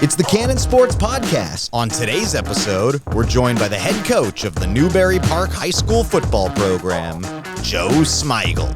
It's the Cannon Sports Podcast. On today's episode, we're joined by the head coach of the Newbury Park High School football program, Joe Smigiel.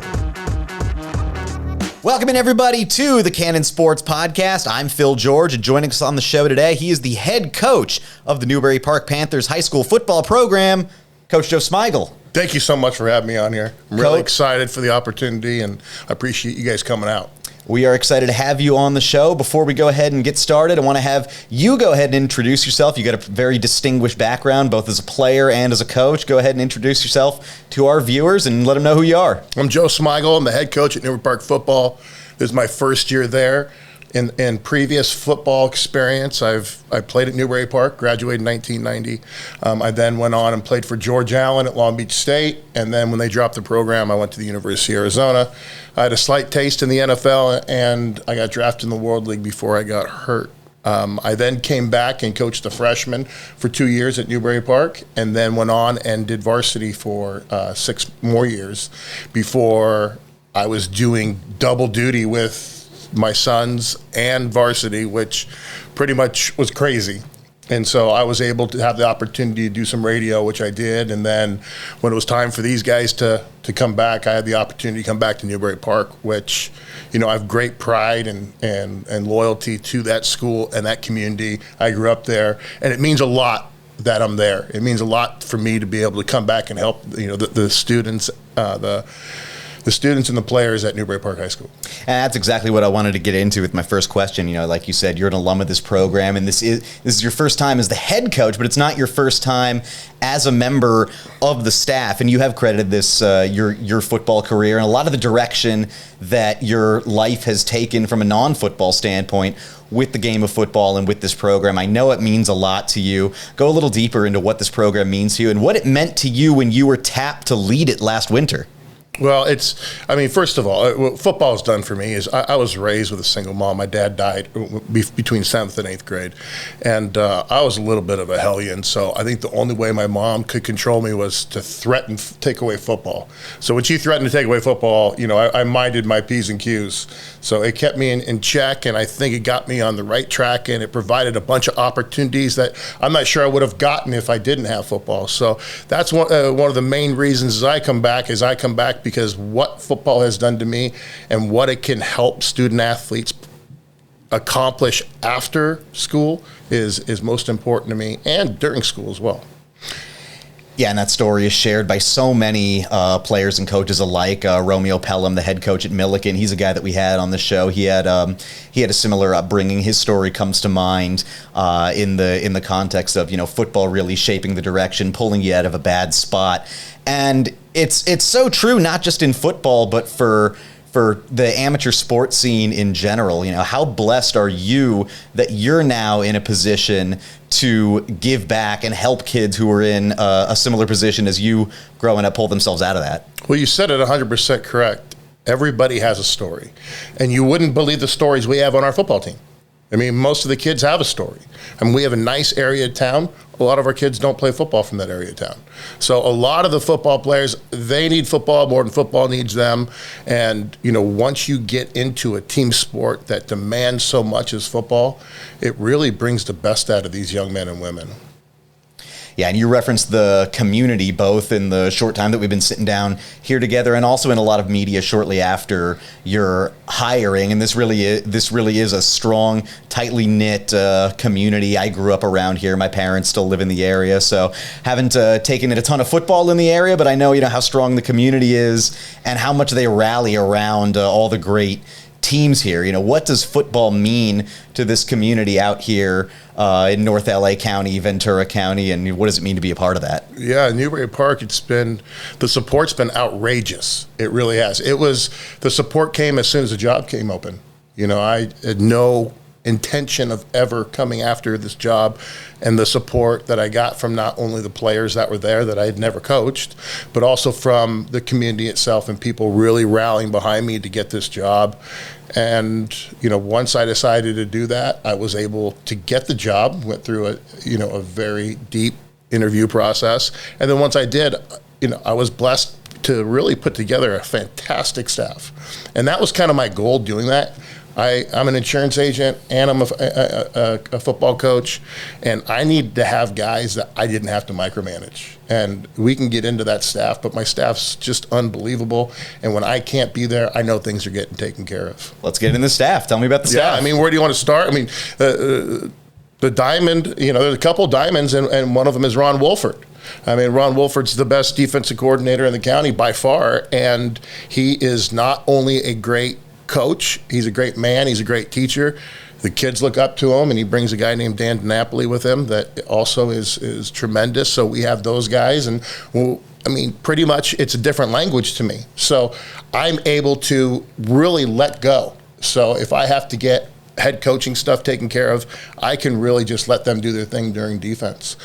Welcome in, everybody, to the Cannon Sports Podcast. I'm Phil George, and joining us on the show today, he is the head coach of the Newbury Park Panthers High School football program, Coach Joe Smigiel. Thank you so much for having me on here. I'm really excited for the opportunity, and I appreciate you guys coming out. We are excited to have you on the show. Before we go ahead and get started, I want to have you go ahead and introduce yourself. You got a very distinguished background, both as a player and as a coach. Go ahead and introduce yourself to our viewers and let them know who you are. I'm Joe Smigiel. I'm the head coach at Newbury Park football. This is my first year there. In previous football experience, I played at Newbury Park, graduated in 1990. I then went on and played for George Allen at Long Beach State, and then when they dropped the program, I went to the University of Arizona. I had a slight taste in the NFL, and I got drafted in the World League before I got hurt. I then came back and coached the freshmen for 2 years at Newbury Park, and then went on and did varsity for 6 more years before I was doing double duty with my sons and varsity, which pretty much was crazy. And so I was able to have the opportunity to do some radio, which I did. And then when it was time for these guys to come back, I had the opportunity to come back to Newbury Park, which, you know, I have great pride and loyalty to that school and that community. I grew up there, and it means a lot that I'm there. It means a lot for me to be able to come back and help, you know, the students, the students and the players at Newbury Park High School. And that's exactly what I wanted to get into with my first question. You know, like you said, you're an alum of this program, and this is your first time as the head coach, but it's not your first time as a member of the staff. And you have credited this your football career and a lot of the direction that your life has taken from a non-football standpoint with the game of football and with this program. I know it means a lot to you. Go a little deeper into what this program means to you and what it meant to you when you were tapped to lead it last winter. Well, first of all, what football has done for me is I was raised with a single mom. My dad died between 7th and 8th grade, and I was a little bit of a hellion, so I think the only way my mom could control me was to threaten to take away football. So when she threatened to take away football, you know, I minded my P's and Q's. So it kept me in check, and I think it got me on the right track, and it provided a bunch of opportunities that I'm not sure I would have gotten if I didn't have football. So that's one of the main reasons I come back because what football has done to me and what it can help student athletes accomplish after school is most important to me, and during school as well. Yeah, and that story is shared by so many players and coaches alike. Romeo Pelham, the head coach at Milliken, he's a guy that we had on the show. He had a similar upbringing. His story comes to mind in the context of, you know, football really shaping the direction, pulling you out of a bad spot. And it's so true, not just in football, but for the amateur sports scene in general. You know, how blessed are you that you're now in a position to give back and help kids who are in a similar position as you growing up pull themselves out of that? Well, you said it 100% correct. Everybody has a story, and you wouldn't believe the stories we have on our football team. I mean, most of the kids have a story. I mean, we have a nice area of town. A lot of our kids don't play football from that area of town. So a lot of the football players, they need football more than football needs them. And, you know, once you get into a team sport that demands so much as football, it really brings the best out of these young men and women. Yeah, and you referenced the community both in the short time that we've been sitting down here together and also in a lot of media shortly after your hiring. And this really is a strong, tightly knit community. I grew up around here. My parents still live in the area, so haven't taken in a ton of football in the area, but I know, you know, how strong the community is and how much they rally around all the great teams here. You know, what does football mean to this community out here in North LA County, Ventura County, and what does it mean to be a part of that? Yeah, Newbury Park, the support's been outrageous. It really has. The support came as soon as the job came open. You know, I had no intention of ever coming after this job, and the support that I got from not only the players that were there that I had never coached, but also from the community itself and people really rallying behind me to get this job. And, you know, once I decided to do that, I was able to get the job, went through a very deep interview process. And then once I did, you know, I was blessed to really put together a fantastic staff. And that was kind of my goal doing that. I'm an insurance agent, and I'm a football coach, and I need to have guys that I didn't have to micromanage. And we can get into that staff, but my staff's just unbelievable. And when I can't be there, I know things are getting taken care of. Let's get in the staff. Tell me about the staff. Yeah, I mean, where do you want to start? I mean, the diamond, there's a couple diamonds, and one of them is Ron Wolford. I mean, Ron Wolford's the best defensive coordinator in the county by far, and he is not only a great coach, he's a great man, he's a great teacher. The kids look up to him, and he brings a guy named Dan DiNapoli with him that also is tremendous. So we have those guys, and pretty much it's a different language to me. So I'm able to really let go. So if I have to get head coaching stuff taken care of, I can really just let them do their thing during defense.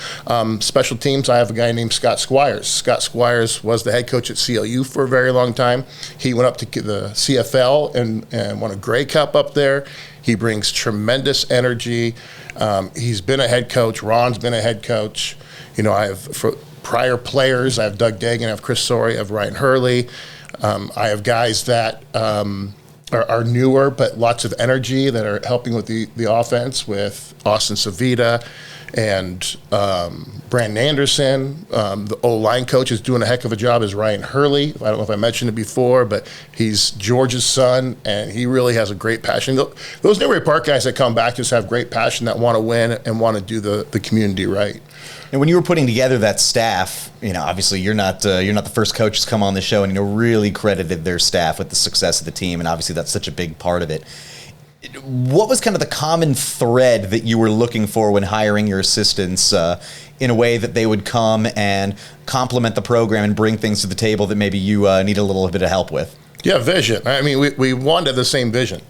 Special teams, I have a guy named Scott Squires. Scott Squires was the head coach at CLU for a very long time. He went up to the CFL and won a Grey Cup up there. He brings tremendous energy. He's been a head coach. Ron's been a head coach. I have for prior players, I have Doug Dagan, I have Chris Sorey, I have Ryan Hurley. I have guys that are newer, but lots of energy that are helping with the offense with Austin Savita and Brandon Anderson. The O-line coach is doing a heck of a job is Ryan Hurley. I don't know if I mentioned it before, but he's George's son, and he really has a great passion. Those Newbury Park guys that come back just have great passion that want to win and want to do the community right. And when you were putting together that staff, obviously you're not the first coach to come on the show, and really credited their staff with the success of the team, and obviously that's such a big part of it. What was kind of the common thread that you were looking for when hiring your assistants in a way that they would come and complement the program and bring things to the table that maybe you need a little bit of help with? Yeah, vision. I mean, we wanted the same vision.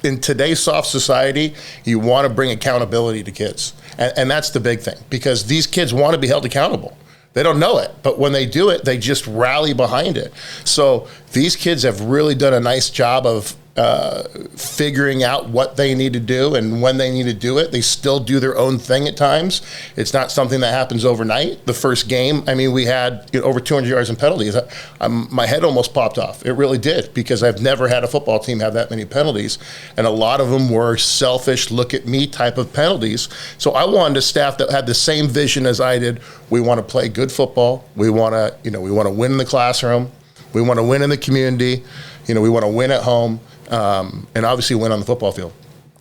In today's soft society, you want to bring accountability to kids. And that's the big thing, because these kids want to be held accountable. They don't know it, but when they do it, they just rally behind it. So these kids have really done a nice job of figuring out what they need to do and when they need to do it. They still do their own thing at times. It's not something that happens overnight. The first game, we had over 200 yards in penalties. My head almost popped off. It really did, because I've never had a football team have that many penalties, and a lot of them were selfish, look at me type of penalties. So I wanted a staff that had the same vision as I did. We want to play good football. We want to, we want to win in the classroom. We want to win in the community. We want to win at home. And obviously win on the football field.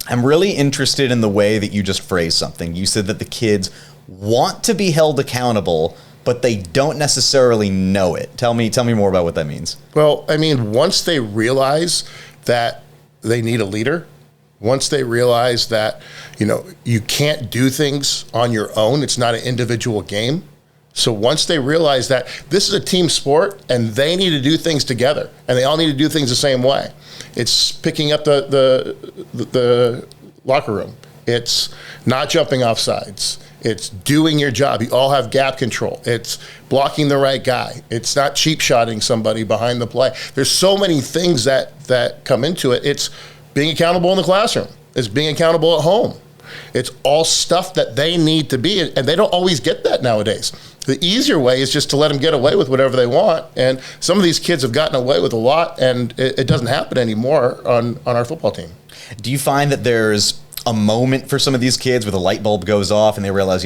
I'm really interested in the way that you just phrased something. You said that the kids want to be held accountable, but they don't necessarily know it. Tell me more about what that means. Well, once they realize that they need a leader, once they realize that, you can't do things on your own, it's not an individual game. So once they realize that this is a team sport and they need to do things together, and they all need to do things the same way. It's picking up the locker room. It's not jumping off sides. It's doing your job. You all have gap control. It's blocking the right guy. It's not cheap shotting somebody behind the play. There's so many things that come into it. It's being accountable in the classroom. It's being accountable at home. It's all stuff that they need to be, and they don't always get that nowadays. The easier way is just to let them get away with whatever they want, and some of these kids have gotten away with a lot, and it doesn't happen anymore on our football team. Do you find that there's a moment for some of these kids where the light bulb goes off and they realize,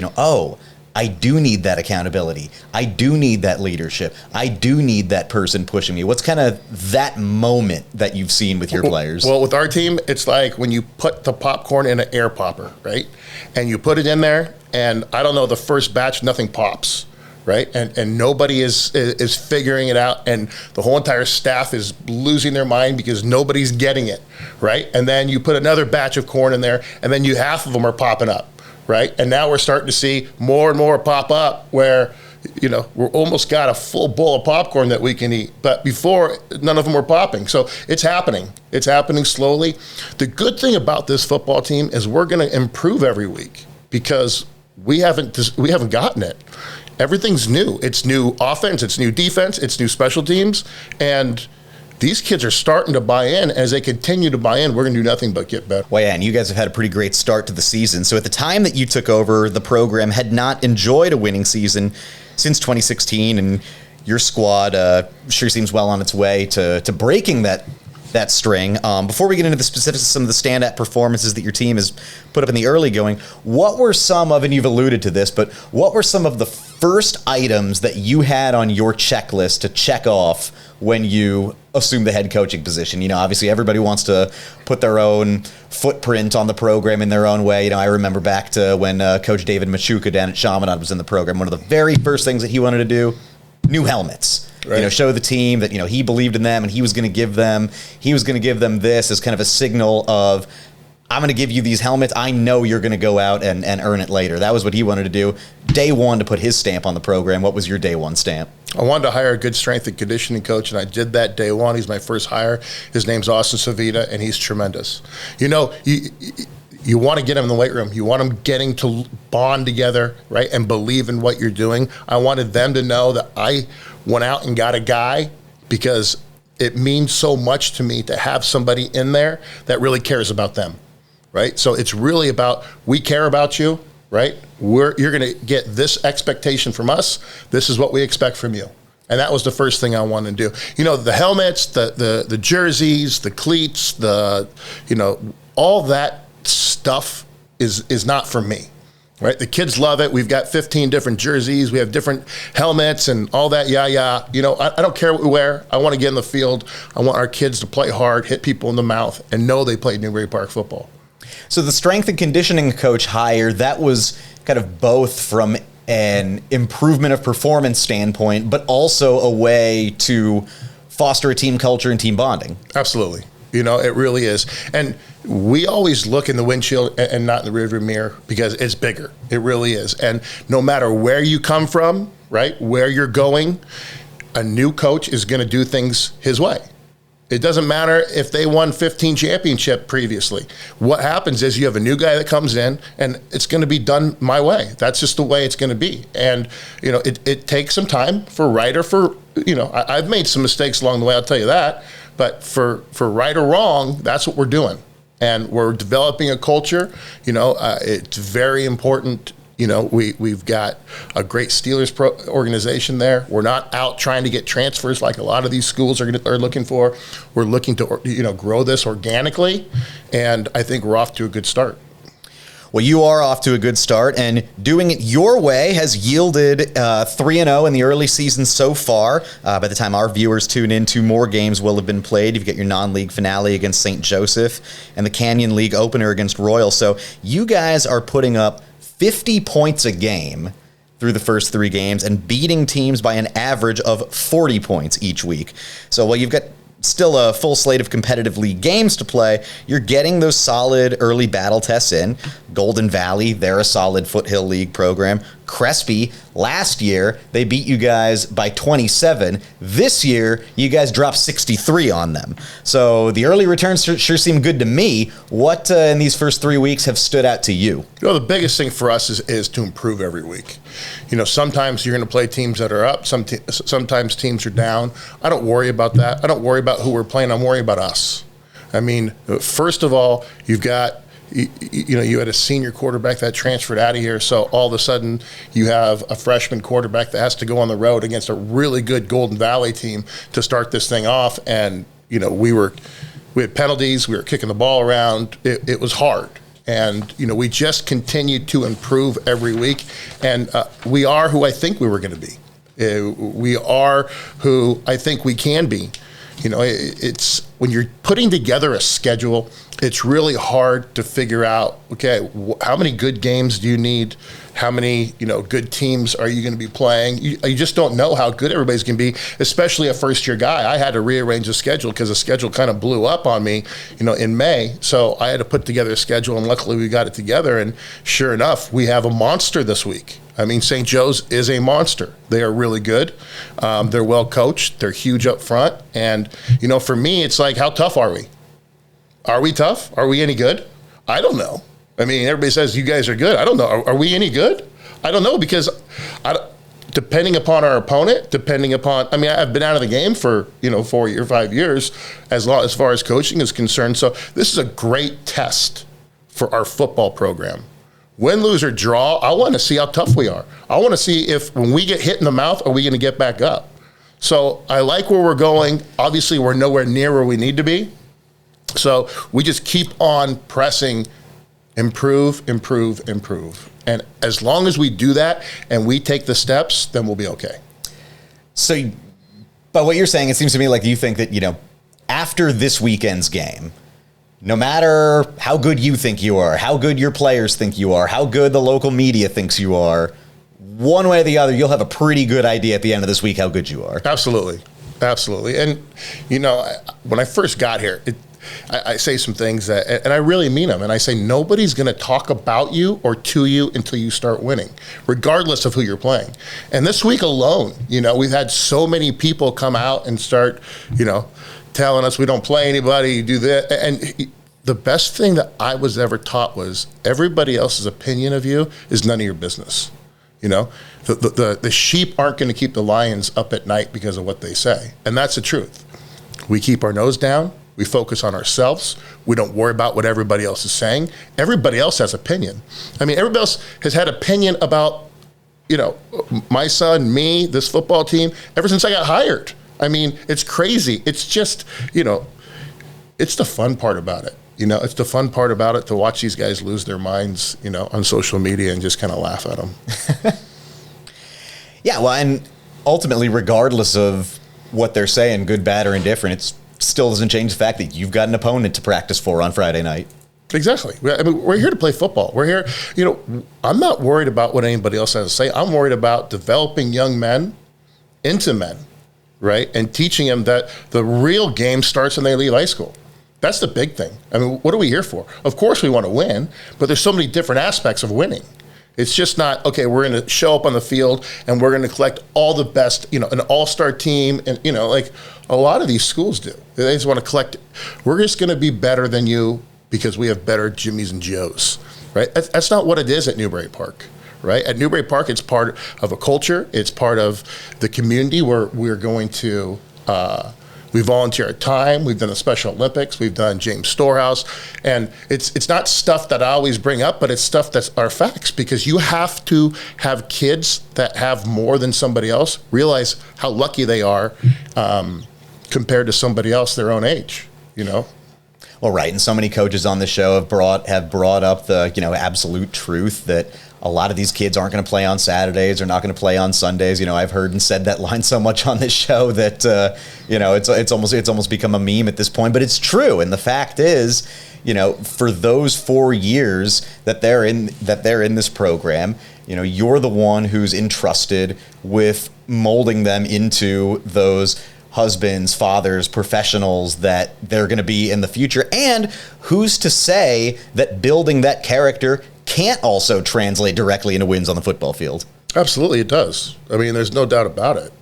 I do need that accountability. I do need that leadership. I do need that person pushing me. What's kind of that moment that you've seen with your players? Well, with our team, it's like when you put the popcorn in an air popper, right? And you put it in there, and I don't know, the first batch, nothing pops, right? And nobody is figuring it out, and the whole entire staff is losing their mind because nobody's getting it, right? And then you put another batch of corn in there, and then half of them are popping up. Right? And now we're starting to see more and more pop up where, we're almost got a full bowl of popcorn that we can eat. But before, none of them were popping. So it's happening. It's happening slowly. The good thing about this football team is we're going to improve every week because we haven't gotten it. Everything's new. It's new offense. It's new defense. It's new special teams. And these kids are starting to buy in. As they continue to buy in, we're going to do nothing but get better. Well, yeah, and you guys have had a pretty great start to the season. So at the time that you took over, the program had not enjoyed a winning season since 2016, and your squad sure seems well on its way to breaking that that string. Before we get into the specifics of some of the stand-up performances that your team has put up in the early going, what were some of, and you've alluded to this, but what were some of the first items that you had on your checklist to check off when you assumed the head coaching position? Obviously everybody wants to put their own footprint on the program in their own way. I remember back to when Coach David Machuca down at Chaminade was in the program. One of the very first things that he wanted to do, new helmets. Right. Show the team that, he believed in them and he was going to give them this as kind of a signal of, I'm going to give you these helmets. I know you're going to go out and earn it later. That was what he wanted to do. Day one, to put his stamp on the program. What was your day one stamp? I wanted to hire a good strength and conditioning coach, and I did that day one. He's my first hire. His name's Austin Savita, and he's tremendous. You want to get him in the weight room. You want them getting to bond together, right, and believe in what you're doing. I wanted them to know that I went out and got a guy because it means so much to me to have somebody in there that really cares about them, right? So it's really about, we care about you, right? You're going to get this expectation from us. This is what we expect from you. And that was the first thing I wanted to do. The helmets, the jerseys, the cleats, all that stuff is not for me, right? The kids love it. We've got 15 different jerseys. We have different helmets and all that. I don't care what we wear. I want to get in the field. I want our kids to play hard, hit people in the mouth, and know they played Newbury Park football. So the strength and conditioning coach hire, that was kind of both from an improvement of performance standpoint, but also a way to foster a team culture and team bonding. Absolutely. It really is. And we always look in the windshield and not in the rearview mirror because it's bigger. It really is. And no matter where you come from, right, where you're going, a new coach is going to do things his way. It doesn't matter if they won 15 championships previously. What happens is you have a new guy that comes in, and it's going to be done my way. That's just the way it's going to be. And, it takes some time for right or for, I've made some mistakes along the way, I'll tell you that. But for right or wrong, that's what we're doing. And we're developing a culture. It's very important. We've got a great Steelers organization there. We're not out trying to get transfers like a lot of these schools are looking for. We're looking to grow this organically, and I think we're off to a good start. Well, you are off to a good start, and doing it your way has yielded 3-0 in the early season so far. By the time our viewers tune in, 2 more games will have been played. You've got your non-league finale against St. Joseph and the Canyon League opener against Royal. So you guys are putting up 50 points a game through the first 3 games and beating teams by an average of 40 points each week. So while you've got still a full slate of competitive league games to play, you're getting those solid early battle tests in. Golden Valley, they're a solid Foothill League program. Crespi, last year, they beat you guys by 27. This year, you guys dropped 63 on them. So the early returns sure seem good to me. What in these first 3 weeks have stood out to you? The biggest thing for us is to improve every week. Sometimes you're going to play teams that are up. Sometimes teams are down. I don't worry about that. I don't worry about who we're playing. I'm worrying about us. First of all, you've got, you had a senior quarterback that transferred out of here, so all of a sudden you have a freshman quarterback that has to go on the road against a really good Golden Valley team to start this thing off. And we had penalties, we were kicking the ball around. It was hard. And, we just continued to improve every week. And we are who I think we were going to be. We are who I think we can be. It's when you're putting together a schedule, it's really hard to figure out, okay, how many good games do you need? How many, good teams are you going to be playing? You just don't know how good everybody's going to be, especially a first-year guy. I had to rearrange the schedule because the schedule kind of blew up on me, in May. So I had to put together a schedule, and luckily we got it together. And sure enough, we have a monster this week. St. Joe's is a monster. They are really good. They're well coached. They're huge up front. And, for me, it's like, how tough are we? Are we tough? Are we any good? I don't know. Everybody says you guys are good. I don't know. Are we any good? I don't know because depending upon our opponent, I've been out of the game for, 4 or 5 years as far as coaching is concerned. So this is a great test for our football program. Win, lose, or draw, I want to see how tough we are. I want to see if when we get hit in the mouth, are we going to get back up? So I like where we're going. Obviously, we're nowhere near where we need to be, So we just keep on pressing, improve, improve, improve. And as long as we do that and we take the steps, then we'll be okay. So, but what you're saying, it seems to me like you think that, after this weekend's game, no matter how good you think you are, how good your players think you are, how good the local media thinks you are, one way or the other, you'll have a pretty good idea at the end of this week how good you are. Absolutely. Absolutely. And, when I first got here, I say some things that, and I really mean them. And I say, nobody's going to talk about you or to you until you start winning, regardless of who you're playing. And this week alone, we've had so many people come out and start, telling us we don't play anybody, you do that. And the best thing that I was ever taught was everybody else's opinion of you is none of your business. The sheep aren't going to keep the lions up at night because of what they say. And that's the truth. We keep our nose down. We focus on ourselves. We don't worry about what everybody else is saying. Everybody else has opinion. I mean, everybody else has had opinion about, my son, me, this football team, ever since I got hired. I mean, it's crazy. It's just, it's the fun part about it. It's the fun part about it to watch these guys lose their minds, on social media and just kind of laugh at them. Yeah, well, and ultimately, regardless of what they're saying, good, bad, or indifferent, it still doesn't change the fact that you've got an opponent to practice for on Friday night. Exactly. I mean, we're here to play football. We're here, I'm not worried about what anybody else has to say. I'm worried about developing young men into men, right? And teaching them that the real game starts when they leave high school. That's the big thing. I mean, what are we here for? Of course we want to win, but there's so many different aspects of winning. It's just not, okay, we're going to show up on the field and we're going to collect all the best, an all-star team. And, like a lot of these schools do. They just want to collect. We're just going to be better than you because we have better Jimmies and Joes, right? That's not what it is at Newbury Park, right? At Newbury Park, it's part of a culture. It's part of the community where we're going to we volunteer our time. We've done the Special Olympics. We've done James Storehouse. And it's not stuff that I always bring up, but it's stuff that's our facts, because you have to have kids that have more than somebody else realize how lucky they are compared to somebody else their own age, Well, right. And so many coaches on the show have brought up the, absolute truth that a lot of these kids aren't going to play on Saturdays or not going to play on Sundays. I've heard and said that line so much on this show that, it's almost become a meme at this point, but it's true. And the fact is, for those 4 years that they're in this program, you're the one who's entrusted with molding them into those husbands, fathers, professionals that they're going to be in the future. And who's to say that building that character can't also translate directly into wins on the football field? Absolutely, it does. I mean, there's no doubt about it.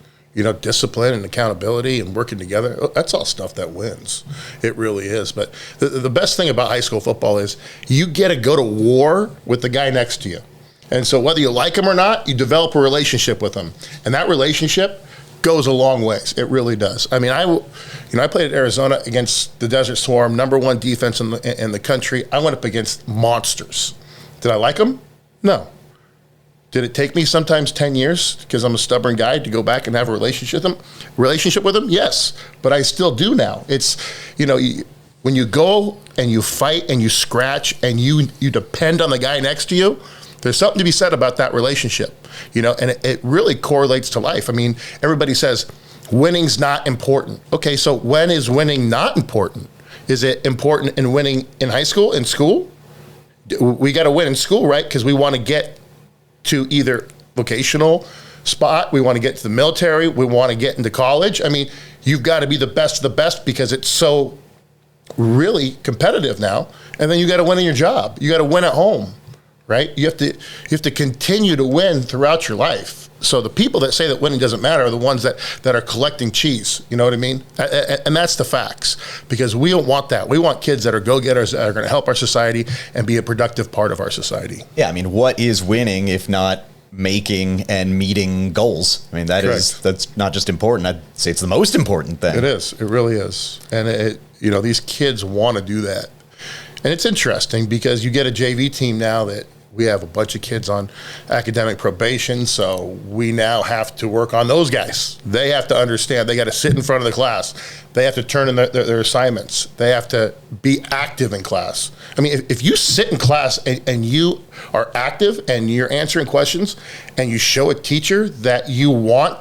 Discipline and accountability and working together, that's all stuff that wins. It really is. But the best thing about high school football is you get to go to war with the guy next to you. And so whether you like him or not, you develop a relationship with him. And that relationship goes a long ways. It really does. I mean, I played at Arizona against the Desert Swarm, #1 defense in the country. I went up against monsters. Did I like them? No. Did it take me sometimes 10 years, because I'm a stubborn guy, to go back and have a relationship with them? Yes, but I still do now. It's, when you go and you fight and you scratch and you depend on the guy next to you, there's something to be said about that relationship, and it really correlates to life. I mean, everybody says winning's not important. Okay, so when is winning not important? Is it important in winning in high school, in school? We got to win in school, right? Because we want to get to either vocational spot, we want to get to the military, we want to get into college. I mean, you've got to be the best of the best because it's so really competitive now. And then you got to win in your job. You got to win at home, right? You have to continue to win throughout your life. So the people that say that winning doesn't matter are the ones that are collecting cheese. You know what I mean? And that's the facts, because we don't want that. We want kids that are go-getters, that are going to help our society and be a productive part of our society. Yeah, I mean, what is winning if not making and meeting goals? I mean, that's not just important. I'd say it's the most important thing. It is. It really is. And these kids want to do that. And it's interesting because you get a JV team now that We have a bunch of kids on academic probation, so we now have to work on those guys. They have to understand. They got to sit in front of the class. They have to turn in their assignments. They have to be active in class. I mean, if you sit in class and you are active and you're answering questions and you show a teacher that you want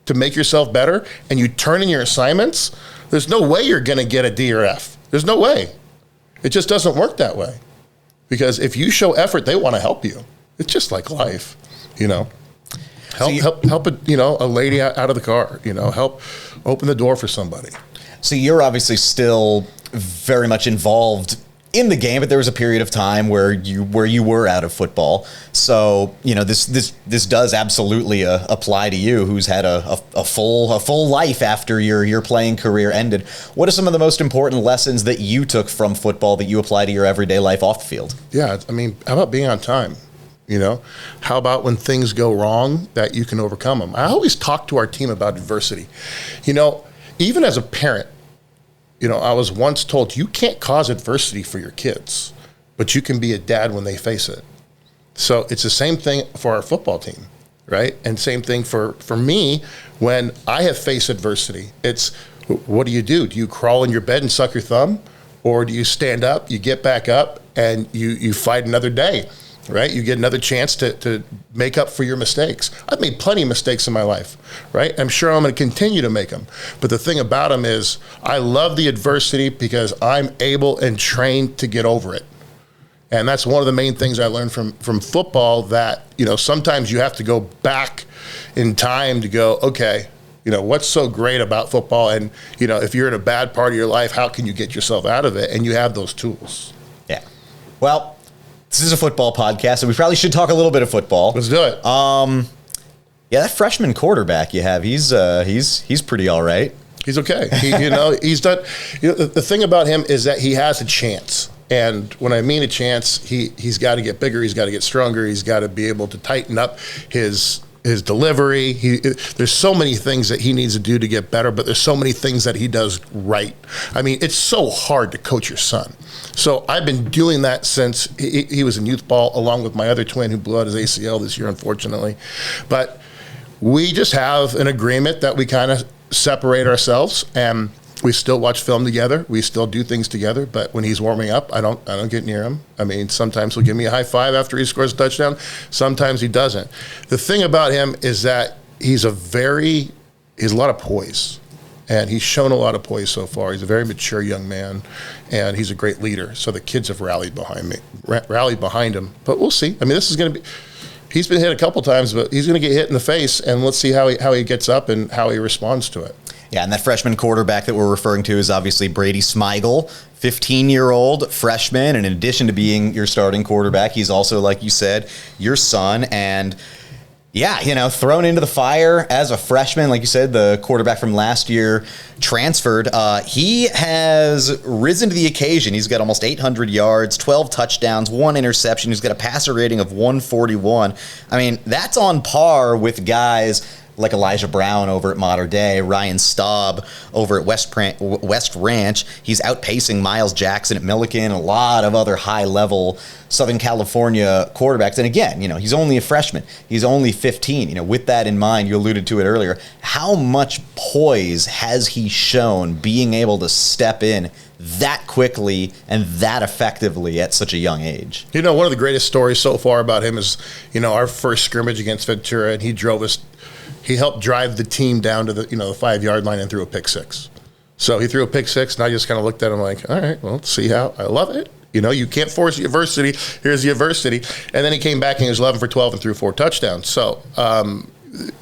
to make yourself better and you turn in your assignments, there's no way you're going to get a D or F. There's no way. It just doesn't work that way. Because if you show effort, they want to help you. It's just like life, you know. Help a lady out of the car, you know. Help open the door for somebody. So you're obviously still very much involved in the game, but there was a period of time where you were out of football. So, you know, this does absolutely apply to you, who's had a full life after your playing career ended. What are some of the most important lessons that you took from football that you apply to your everyday life off the field? Yeah, I mean, how about being on time? You know, how about when things go wrong that you can overcome them? I always talk to our team about adversity. You know, even as a parent, you know, I was once told you can't cause adversity for your kids, but you can be a dad when they face it. So it's the same thing for our football team, right? And same thing for me when I have faced adversity. It's, what do? Do you crawl in your bed and suck your thumb? Or do you stand up, you get back up, and you fight another day, right? You get another chance to make up for your mistakes. I've made plenty of mistakes in my life, right? I'm sure I'm going to continue to make them. But the thing about them is I love the adversity because I'm able and trained to get over it. And that's one of the main things I learned from football, that, you know, sometimes you have to go back in time to go, okay, you know, what's so great about football? And, you know, if you're in a bad part of your life, how can you get yourself out of it? And you have those tools. Yeah. Well, this is a football podcast, so we probably should talk a little bit of football. Let's do it. Yeah, that freshman quarterback you have, he's pretty all right. He's okay. He's done. You know, the thing about him is that he has a chance. And when I mean a chance, he's got to get bigger. He's got to get stronger. He's got to be able to tighten up his delivery. There's so many things that he needs to do to get better, but there's so many things that he does right. I mean, it's so hard to coach your son. So I've been doing that since he was in youth ball, along with my other twin who blew out his ACL this year, unfortunately. But we just have an agreement that we kind of separate ourselves, and we still watch film together. We still do things together. But when he's warming up, I don't get near him. I mean, sometimes he'll give me a high five after he scores a touchdown. Sometimes he doesn't. The thing about him is that he's a lot of poise. And he's shown a lot of poise so far. He's a very mature young man, and he's a great leader. So the kids have rallied behind him. But we'll see. I mean, this is going to be. He's been hit a couple times, but he's going to get hit in the face, and let's see how he gets up and how he responds to it. Yeah, and that freshman quarterback that we're referring to is obviously Brady Smigiel, 15-year-old freshman, and in addition to being your starting quarterback, he's also, like you said, your son. And yeah, you know, thrown into the fire as a freshman, like you said, the quarterback from last year transferred. He has risen to the occasion. He's got almost 800 yards, 12 touchdowns, 1 interception. He's got a passer rating of 141. I mean, that's on par with guys like Elijah Brown over at Mater Dei, Ryan Staub over at West Ranch. He's outpacing Miles Jackson at Millikan, a lot of other high-level Southern California quarterbacks. And again, you know, he's only a freshman. He's only 15. You know, with that in mind, you alluded to it earlier, how much poise has he shown being able to step in that quickly and that effectively at such a young age? You know, one of the greatest stories so far about him is, you know, our first scrimmage against Ventura, and he helped drive the team down to the 5-yard line and threw a pick six. So he threw a pick six, and I just kind of looked at him like, all right, well, let's see how. I love it. You know, you can't force the adversity. Here's the adversity. And then he came back and he was 11 for 12 and threw 4 touchdowns. So,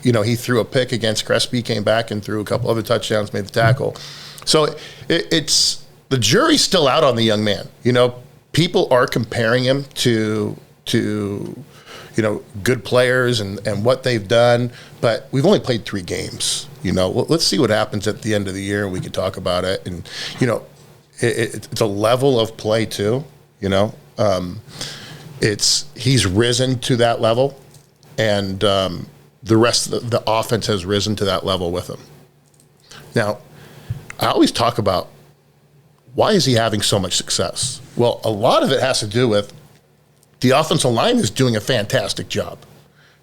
you know, he threw a pick against Crespi, came back and threw a couple other touchdowns, made the tackle. So it's the jury's still out on the young man. You know, people are comparing him to you know, good players and what they've done, but we've only played 3 games. You know, let's see what happens at the end of the year, and we can talk about it. And, you know, it's a level of play too, you know. He's risen to that level, and the rest of the offense has risen to that level with him. Now, I always talk about, why is he having so much success? Well, a lot of it has to do with the offensive line is doing a fantastic job.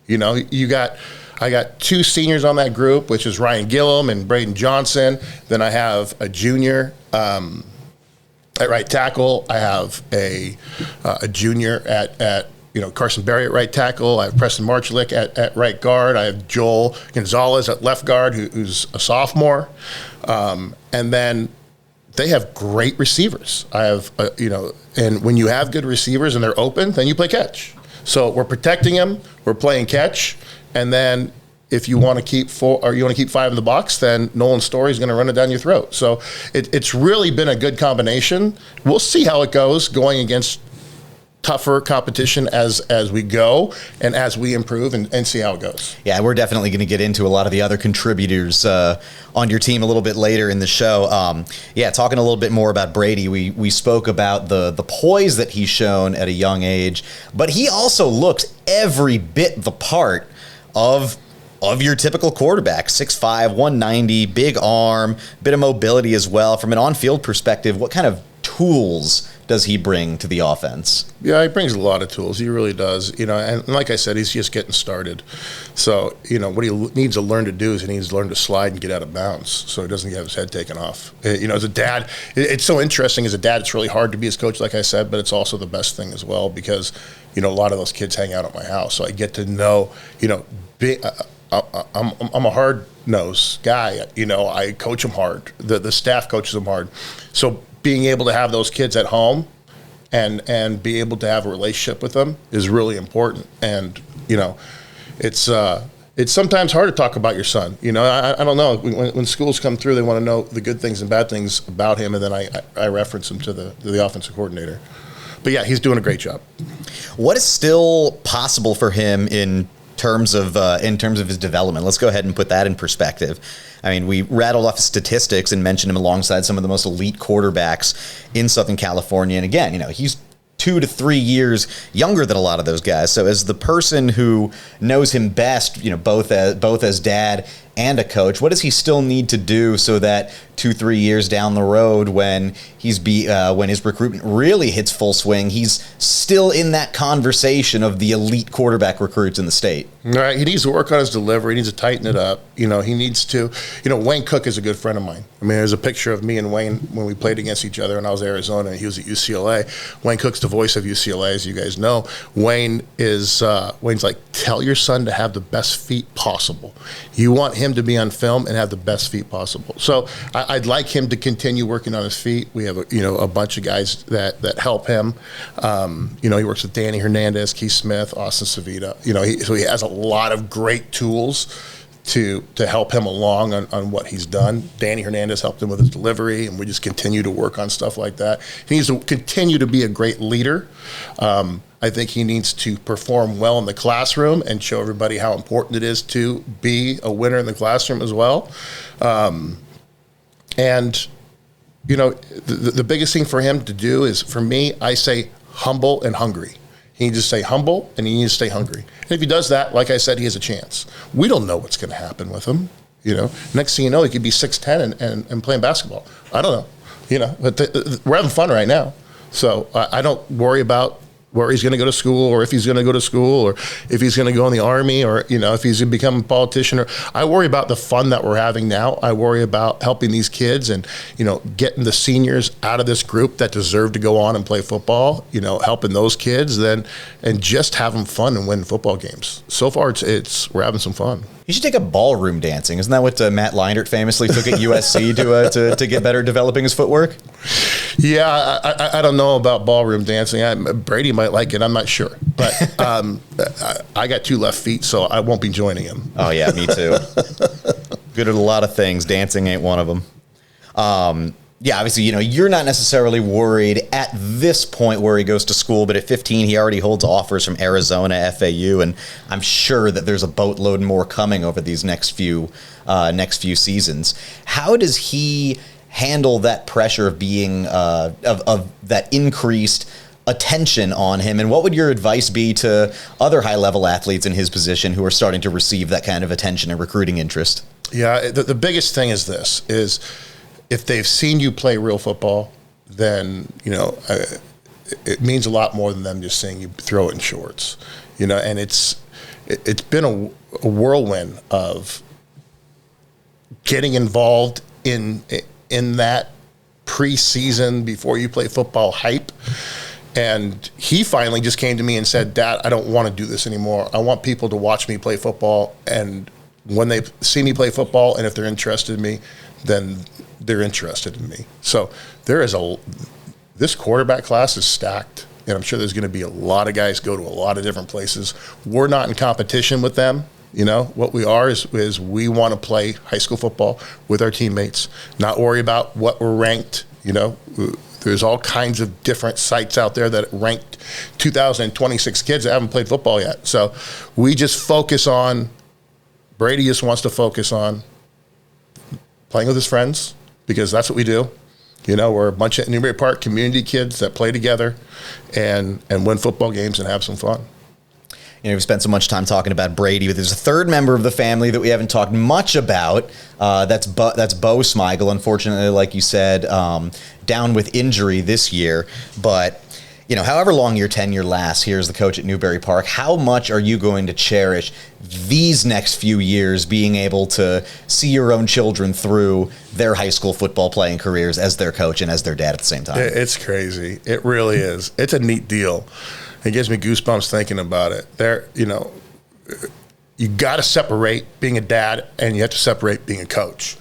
You know, I got 2 seniors on that group, which is Ryan Gillum and Braden Johnson. Then I have a junior at right tackle. I have a junior at Carson Berry at right tackle. I have Preston Marchlick at right guard. I have Joel Gonzalez at left guard, who's a sophomore. And then they have great receivers. I have, and when you have good receivers and they're open, then you play catch. So we're protecting them, we're playing catch, and then if you want to keep 4 or you want to keep 5 in the box, then Nolan Story is going to run it down your throat. So it's really been a good combination. We'll see how it goes going against tougher competition as we go and as we improve and see how it goes. Yeah, we're definitely going to get into a lot of the other contributors on your team a little bit later in the show. Talking a little bit more about Brady, we spoke about the poise that he's shown at a young age, but he also looks every bit the part of your typical quarterback. 6'5", 190, big arm, bit of mobility as well. From an on-field perspective, what kind of tools does he bring to the offense? Yeah, he brings a lot of tools. He really does. And like I said, he's just getting started. So, what he needs to learn to do is he needs to learn to slide and get out of bounds so he doesn't get his head taken off. As a dad, it's so interesting. As a dad, it's really hard to be his coach, like I said, but it's also the best thing as well because, a lot of those kids hang out at my house. So I get to know, I'm a hard-nosed guy. I coach them hard. The staff coaches them hard. So being able to have those kids at home and be able to have a relationship with them is really important. And, it's sometimes hard to talk about your son. I don't know. When schools come through, they want to know the good things and bad things about him, and then I reference him to the offensive coordinator. But, yeah, he's doing a great job. What is still possible for him in terms of his development? Let's go ahead and put that in perspective. I mean, we rattled off his statistics and mentioned him alongside some of the most elite quarterbacks in Southern California. And again, he's 2 to 3 years younger than a lot of those guys. So as the person who knows him best, both as dad and a coach, what does he still need to do so that 2-3 years down the road, when when his recruitment really hits full swing, he's still in that conversation of the elite quarterback recruits in the state? Right. He needs to work on his delivery. He needs to tighten it up. He needs to. Wayne Cook is a good friend of mine. I mean, there's a picture of me and Wayne when we played against each other, and I was at Arizona, and he was at UCLA. Wayne Cook's the voice of UCLA, as you guys know. Wayne's like, tell your son to have the best feet possible. You want him to be on film and have the best feet possible. So I'd like him to continue working on his feet. We have a bunch of guys that help him. He works with Danny Hernandez, Keith Smith, Austin Savita. So he has a lot of great tools to help him along on what he's done. Danny Hernandez helped him with his delivery, and we just continue to work on stuff like that. He needs to continue to be a great leader. I think he needs to perform well in the classroom and show everybody how important it is to be a winner in the classroom as well. The biggest thing for him to do is, for me, I say humble and hungry. He needs to stay humble, and he needs to stay hungry. And if he does that, like I said, he has a chance. We don't know what's going to happen with him. Next thing you know, he could be 6'10" and playing basketball. I don't know. But we're having fun right now. So I don't worry about where he's going to go to school, or if he's going to go to school, or if he's going to go in the Army, or if he's going to become a politician. I worry about the fun that we're having now. I worry about helping these kids and getting the seniors out of this group that deserve to go on and play football. Helping those kids and just having fun and winning football games. So far, we're having some fun. You should take up ballroom dancing. Isn't that what Matt Leinart famously took at USC to get better at developing his footwork? Yeah, I don't know about ballroom dancing. Brady might like it. I'm not sure. But I got 2 left feet, so I won't be joining him. Oh, yeah, me too. Good at a lot of things. Dancing ain't one of them. Obviously, you're not necessarily worried at this point where he goes to school, but at 15, he already holds offers from Arizona, FAU, and I'm sure that there's a boatload more coming over these next few seasons. How does he handle that pressure of being of that increased attention on him, and what would your advice be to other high-level athletes in his position who are starting to receive that kind of attention and recruiting interest? Yeah, the biggest thing is this, is if they've seen you play real football, then, it means a lot more than them just saying you throw it in shorts, and it's been a whirlwind of getting involved in that preseason before you play football hype. And he finally just came to me and said, Dad, I don't want to do this anymore. I want people to watch me play football. And when they see me play football, and if they're interested in me, then they're interested in me. So this quarterback class is stacked. And I'm sure there's going to be a lot of guys go to a lot of different places. We're not in competition with them. What we are is we want to play high school football with our teammates, not worry about what we're ranked. There's all kinds of different sites out there that ranked 2026 kids that haven't played football yet. So we just focus on, Brady just wants to focus on playing with his friends, because that's what we do. We're a bunch of Newbury Park community kids that play together and win football games and have some fun. We've spent so much time talking about Brady, but there's a third member of the family that we haven't talked much about. That's Bo Smigiel. Unfortunately, like you said, down with injury this year. But, however long your tenure lasts here as the coach at Newbury Park, how much are you going to cherish these next few years, being able to see your own children through their high school football playing careers as their coach and as their dad at the same time? It's crazy. It really is. It's a neat deal. It gives me goosebumps thinking about it. You got to separate being a dad, and you have to separate being a coach.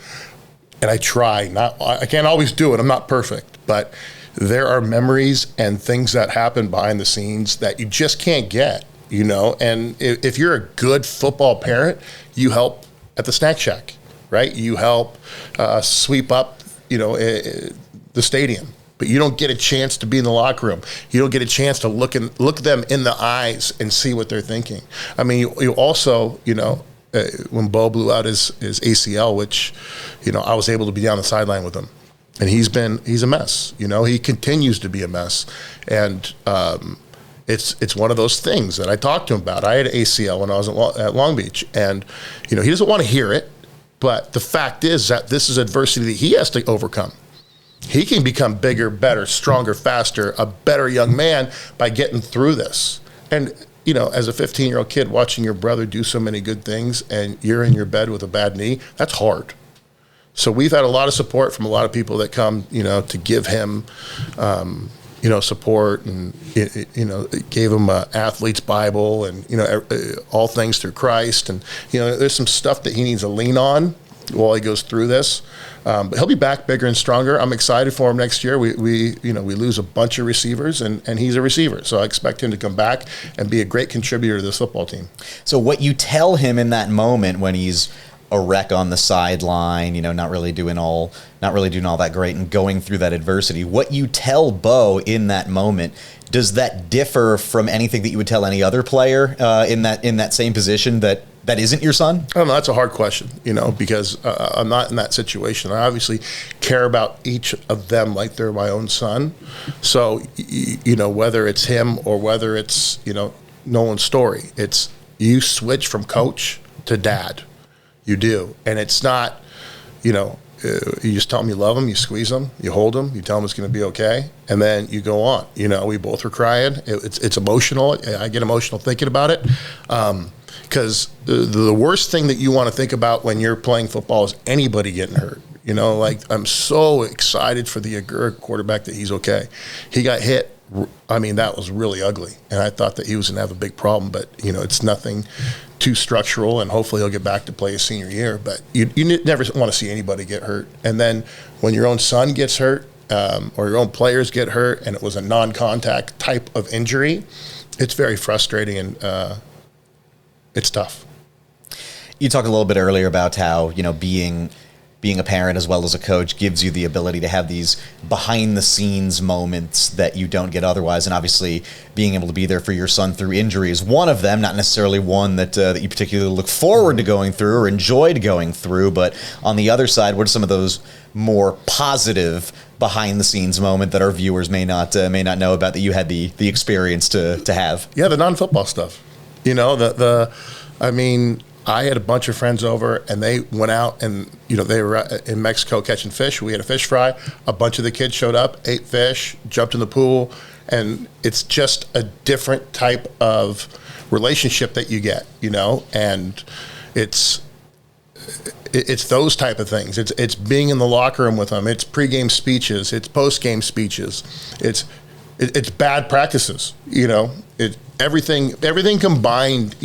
And I try. I can't always do it. I'm not perfect, but there are memories and things that happen behind the scenes that you just can't get. And if you're a good football parent, you help at the snack shack, right? You help sweep up, the stadium. But you don't get a chance to be in the locker room. You don't get a chance to look them in the eyes and see what they're thinking. I mean, you also, when Bo blew out his ACL, which, I was able to be down the sideline with him, and he's a mess. He continues to be a mess, and it's one of those things that I talked to him about. I had an ACL when I was at Long Beach, and he doesn't want to hear it, but the fact is that this is adversity that he has to overcome. He can become bigger, better, stronger, faster, a better young man by getting through this. And, as a 15-year-old kid watching your brother do so many good things and you're in your bed with a bad knee, that's hard. So we've had a lot of support from a lot of people that come, to give him, support, and, gave him an athlete's Bible and, all things through Christ. And, there's some stuff that he needs to lean on while he goes through this. But he'll be back bigger and stronger. I'm excited for him next year. We lose a bunch of receivers, and he's a receiver. So I expect him to come back and be a great contributor to this football team. So what you tell him in that moment when he's a wreck on the sideline, not really doing all that great and going through that adversity, what you tell Bo in that moment, does that differ from anything that you would tell any other player in that same position that isn't your son? I don't know. That's a hard question, because I'm not in that situation. I obviously care about each of them like they're my own son. So, whether it's him or whether it's, Nolan's story, it's you switch from coach to dad. You do. And it's not, you just tell them you love them, you squeeze them, you hold them, you tell them it's going to be okay, and then you go on. We both were crying. It's emotional. I get emotional thinking about it. Because the worst thing that you want to think about when you're playing football is anybody getting hurt. I'm so excited for the Agur quarterback that he's okay. He got hit. I mean, that was really ugly. And I thought that he was going to have a big problem. But, it's nothing too structural. And hopefully he'll get back to play his senior year. But you never want to see anybody get hurt. And then when your own son gets hurt or your own players get hurt and it was a non-contact type of injury, it's very frustrating and it's tough. You talked a little bit earlier about how, being a parent as well as a coach gives you the ability to have these behind the scenes moments that you don't get otherwise. And obviously being able to be there for your son through injury is one of them, not necessarily one that you particularly look forward to going through or enjoyed going through. But on the other side, what are some of those more positive behind the scenes moment that our viewers may not know about that you had the experience to have? Yeah, the non-football stuff. I had a bunch of friends over, and they went out and, they were in Mexico catching fish. We had a fish fry. A bunch of the kids showed up, ate fish, jumped in the pool, And it's just a different type of relationship that you get, and it's those type of things. It's being in the locker room with them. It's pregame speeches. It's postgame speeches. It's bad practices. Everything combined.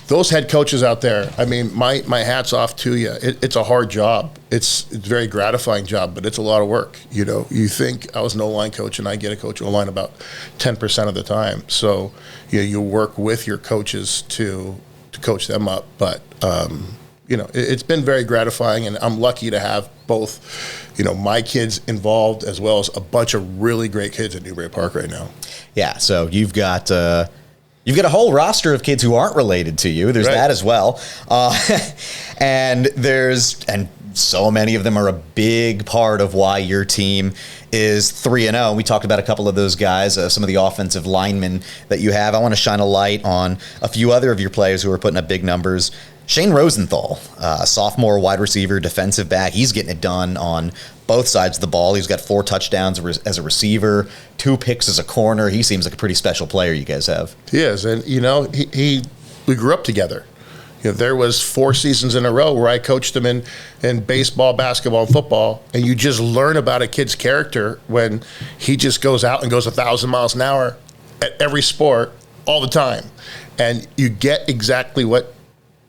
Those head coaches out there. I mean, my hat's off to you. It's a hard job. It's a very gratifying job, but it's a lot of work. You think I was an O-line coach, and I get a coach O-line about 10% of the time. So you work with your coaches to coach them up, but. It's been very gratifying, and I'm lucky to have both, my kids involved as well as a bunch of really great kids at Newbury Park right now. Yeah, so you've got a whole roster of kids who aren't related to you. There's that as well, and so many of them are a big part of why your team is 3-0. We talked about a couple of those guys, some of the offensive linemen that you have. I want to shine a light on a few other of your players who are putting up big numbers. Shane Rosenthal, sophomore wide receiver, defensive back. He's getting it done on both sides of the ball. He's got 4 touchdowns as a receiver, 2 picks as a corner. He seems like a pretty special player you guys have. He is, and we grew up together. There was 4 seasons in a row where I coached him in baseball, basketball, and football, and you just learn about a kid's character when he just goes out and goes 1,000 miles an hour at every sport all the time, and you get exactly what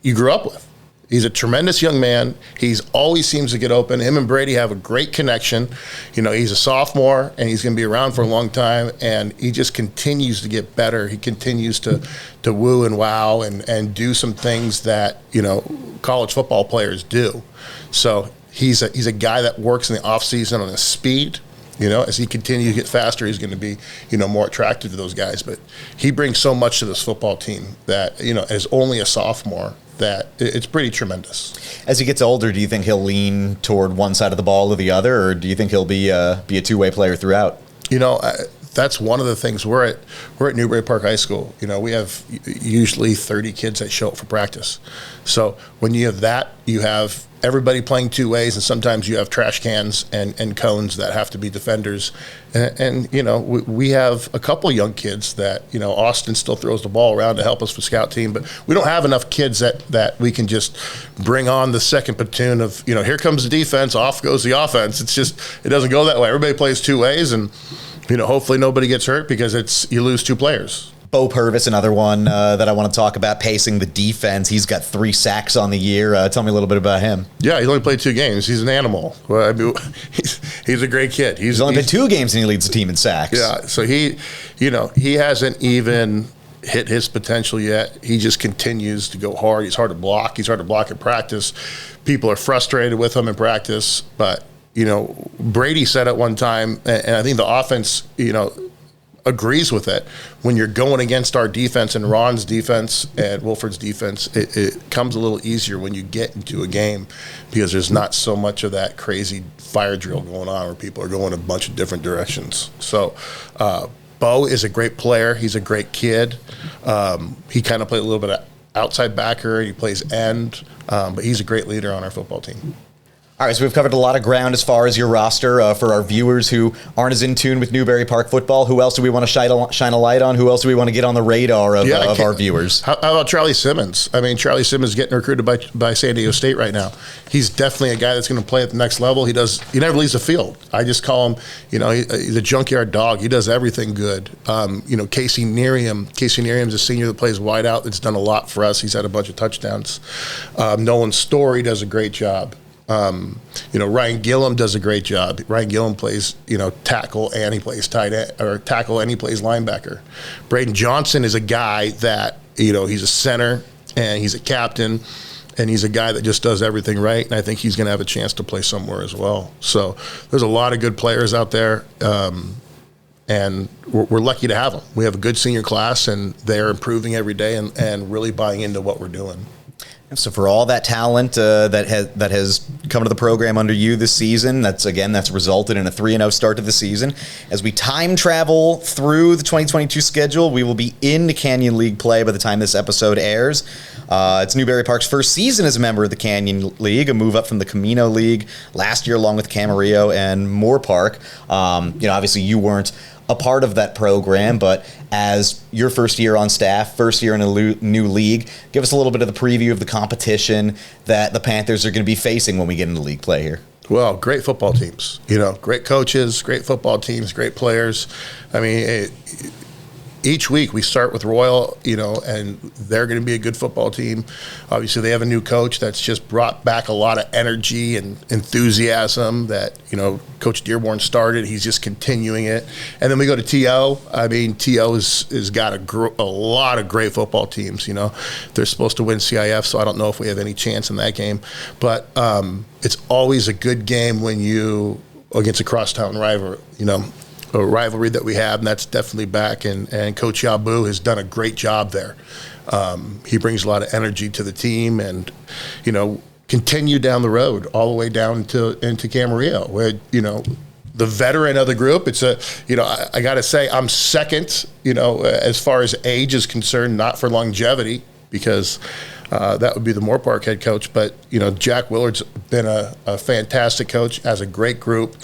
you grew up with. He's a tremendous young man. He's always seems to get open. Him and Brady have a great connection. He's a sophomore, and he's going to be around for a long time, and he just continues to get better. He continues to woo and wow and do some things that, college football players do. So he's a guy that works in the offseason on his speed. As he continues to get faster, he's going to be, more attractive to those guys. But he brings so much to this football team that, as only a sophomore, that it's pretty tremendous. As he gets older, do you think he'll lean toward one side of the ball or the other, or do you think he'll be a two-way player throughout? That's one of the things. We're at Newbury Park High School. We have usually 30 kids that show up for practice. So when you have that, you have everybody playing 2 ways, and sometimes you have trash cans and cones that have to be defenders. And we have a couple of young kids that, Austin still throws the ball around to help us for scout team, but we don't have enough kids that we can just bring on the second platoon of, here comes the defense, off goes the offense. It doesn't go that way. Everybody plays 2 ways, and hopefully nobody gets hurt because you lose 2 players. Bo Perv, another one that I want to talk about, pacing the defense. He's got 3 sacks on the year. Tell me a little bit about him. Yeah, he's only played 2 games. He's an animal. Well, he's a great kid. He's only played 2 games and he leads the team in sacks. Yeah, so he hasn't even hit his potential yet. He just continues to go hard. He's hard to block. He's hard to block in practice. People are frustrated with him in practice, but Brady said at one time, and I think the offense, agrees with it. When you're going against our defense and Ron's defense and Wilford's defense, it comes a little easier when you get into a game because there's not so much of that crazy fire drill going on where people are going a bunch of different directions. So Bo is a great player. He's a great kid. He kind of played a little bit of outside backer. He plays end, but he's a great leader on our football team. All right, so we've covered a lot of ground as far as your roster. For our viewers who aren't as in tune with Newbury Park football, who else do we want to shine a light on? Who else do we want to get on the radar of our viewers? How about Charlie Simmons? I mean, Charlie Simmons is getting recruited by San Diego State right now. He's definitely a guy that's going to play at the next level. He never leaves the field. I just call him, he's a junkyard dog. He does everything good. Casey Nearium's a senior that plays wide out. That's done a lot for us. He's had a bunch of touchdowns. Nolan Story does a great job. Ryan Gillum does a great job. Ryan Gillum plays, tackle and he plays tight end, or tackle and he plays linebacker. Braden Johnson is a guy that, he's a center and he's a captain and he's a guy that just does everything right. And I think he's going to have a chance to play somewhere as well. So there's a lot of good players out there. And we're lucky to have them. We have a good senior class and they're improving every day and really buying into what we're doing. So for all that talent that has come to the program under you this season, that's resulted in a 3-0 start to the season. As we time travel through the 2022 schedule, we will be in the Canyon League play by the time this episode airs. It's Newbury Park's first season as a member of the Canyon League, a move up from the Camino League last year, along with Camarillo and Moore Park. Obviously you weren't a part of that program, but as your first year on staff, first year in a new league, give us a little bit of the preview of the competition that the Panthers are going to be facing when we get into league play here. Well, great football teams, great coaches, great football teams, great players. I mean, each week we start with Royal, and they're going to be a good football team. Obviously, they have a new coach that's just brought back a lot of energy and enthusiasm that, Coach Dearborn started. He's just continuing it. And then we go to TO. I mean, TO has got a lot of great football teams. They're supposed to win CIF, so I don't know if we have any chance in that game. But it's always a good game when you against a crosstown rival, a rivalry that we have, and that's definitely back. And Coach Yabu has done a great job there. He brings a lot of energy to the team, and continue down the road all the way down into Camarillo, where the veteran of the group. It's I got to say I'm second, as far as age is concerned, not for longevity, because that would be the Moore Park head coach. But Jack Willard's been a fantastic coach, has a great group.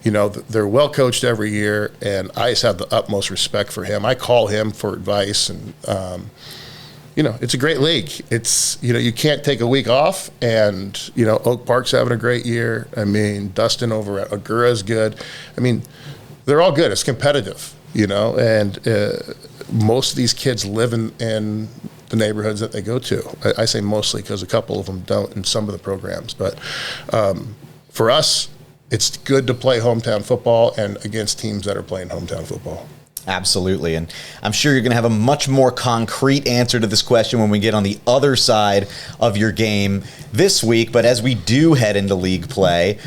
They're well coached every year, and I just have the utmost respect for him. I call him for advice, and it's a great league. It's you can't take a week off, and Oak Park's having a great year. I mean, Dustin over at Agoura is good. I mean, they're all good. It's competitive, and most of these kids live in the neighborhoods that they go to. I say mostly because a couple of them don't in some of the programs, but for us, it's good to play hometown football and against teams that are playing hometown football. Absolutely. And I'm sure you're going to have a much more concrete answer to this question when we get on the other side of your game this week. But as we do head into league play,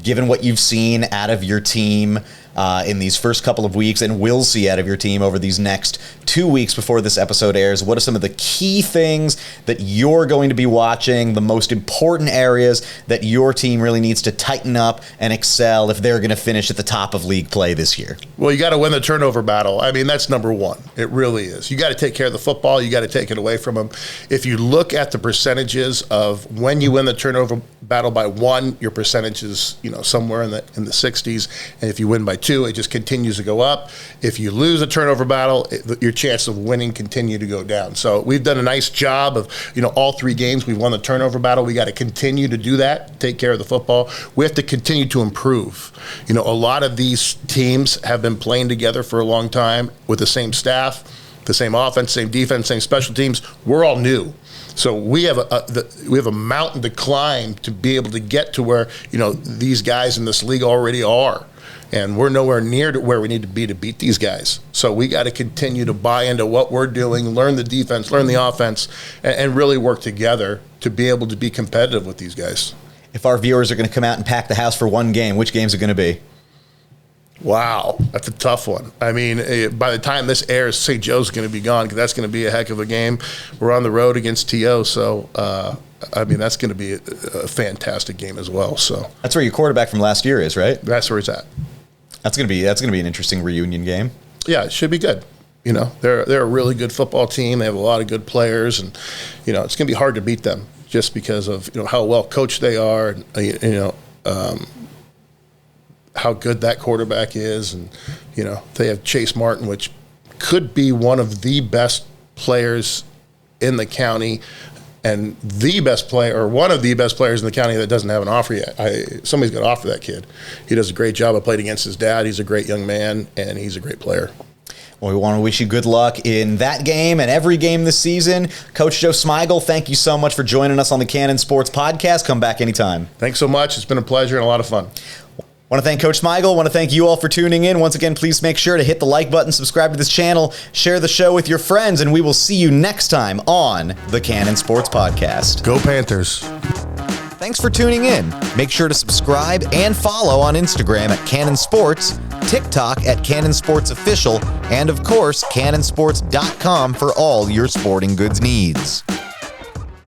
given what you've seen out of your team in these first couple of weeks and will see out of your team over these next 2 weeks before this episode airs, what are some of the key things that you're going to be watching, the most important areas that your team really needs to tighten up and excel if they're going to finish at the top of league play this year? Well, you got to win the turnover battle. I mean, that's number one. It really is. You got to take care of the football. You got to take it away from them. If you look at the percentages of when you win the turnover battle by 1, your percentage is somewhere in the 60s, and if you win by 2, it just continues to go up. If you lose a turnover battle, your chance of winning continue to go down. So we've done a nice job of, all 3 games we've won the turnover battle. We got to continue to do that, take care of the football. We have to continue to improve. A lot of these teams have been playing together for a long time with the same staff, the same offense, same defense, same special teams. We're all new. So we have a mountain to climb to be able to get to where, these guys in this league already are. And we're nowhere near to where we need to beat these guys. So we got to continue to buy into what we're doing, learn the defense, learn the offense, and really work together to be able to be competitive with these guys. If our viewers are going to come out and pack the house for one game, which game's it going to be? Wow, that's a tough one. I mean, by the time this airs, St. Joe's going to be gone, because that's going to be a heck of a game. We're on the road against TO, so that's going to be a fantastic game as well. So that's where your quarterback from last year is, right? That's where he's at. That's going to be an interesting reunion game. Yeah, it should be good. They're a really good football team. They have a lot of good players, and it's going to be hard to beat them just because of how well coached they are. And, how good that quarterback is, and they have Chase Martin, which could be one of the best players in the county, and the best player, or one of the best players in the county that doesn't have an offer yet. Somebody's got to offer that kid. He does a great job. I played against his dad. He's a great young man, and he's a great player. Well, we want to wish you good luck in that game and every game this season. Coach Joe Smigiel, thank you so much for joining us on the Cannon Sports Podcast. Come back anytime. Thanks so much. It's been a pleasure and a lot of fun. Want to thank Coach Smigiel. Want to thank you all for tuning in. Once again, please make sure to hit the like button, subscribe to this channel, share the show with your friends, and we will see you next time on the Cannon Sports Podcast. Go Panthers. Thanks for tuning in. Make sure to subscribe and follow on Instagram at Cannon Sports, TikTok at Cannon Sports Official, and of course, cannonsports.com for all your sporting goods needs.